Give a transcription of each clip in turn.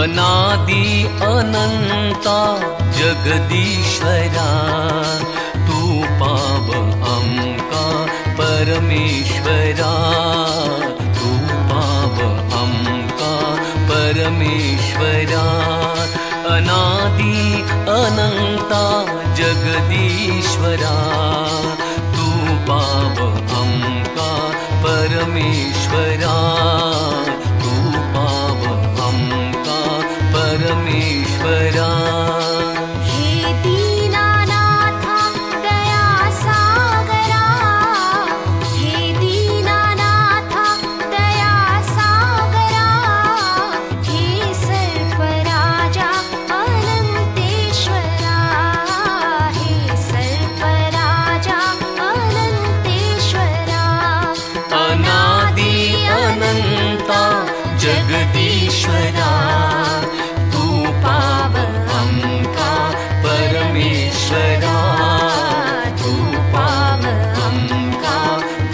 अनादि अनंता जगदीश्वरा तू पाव हमका परमेश्वरा तू पाव हमका परमेश्वरा अनादि अनंता जगदीश्वरा तू पाव हमका परमेश्वरा तू पाव हमका परमेश्वरा हे दीनानाथा दया सागरा हे दीनानाथा दया सागरा हे सर्पराजा अनंतेश्वरा हे सर्पराजा अनंतेश्वरा अनादि अनंता जगदीश्वरा तू पाव हमका परमेश्वरा तू पाव हमका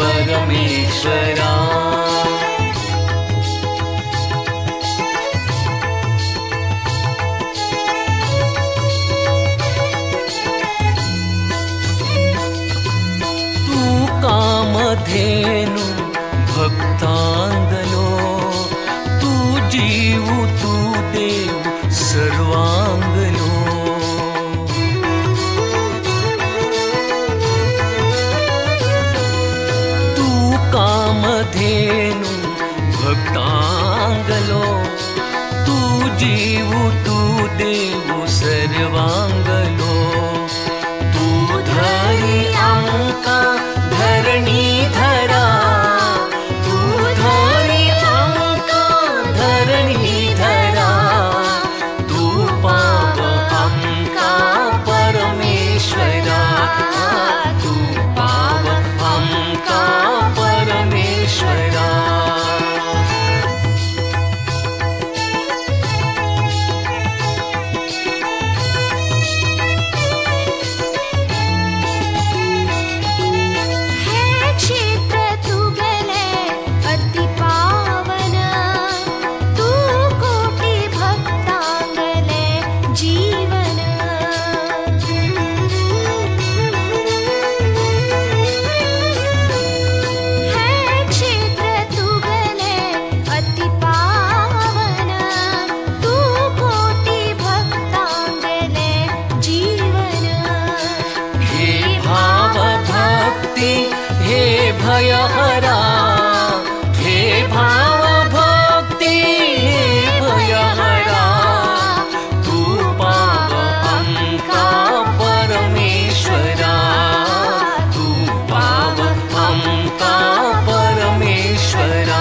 परमेश्वरा तू कामधेनु भक्तांगनो तू जीव तू देव सर्वांगनो तू कामधेनु भक्तांगनो तू जीव तू देव सर्वांगनो तू धरी अंका धरणी धरा तू धरी अंका धरणी धरा तू पाव हमका परमेश्वरा तू पाव हमका परमेश्वरा हे क्षेत्र तू गेले अति पावन तू कोटी भक्तांगले जीवन हे क्षेत्र तू गेले अति पावन तू कोटी भक्तांगले जीवन हे भाव भक्ति हे भयहरा हे भाव भक्ति हे भयहरा तू पाव हमका परमेश्वरा तू पाव हमका परमेश्वरा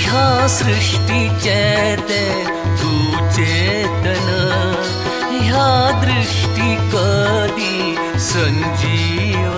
ह्या सृष्टि चैते तू चेतन ह्या दृष्टि कदी संजीवन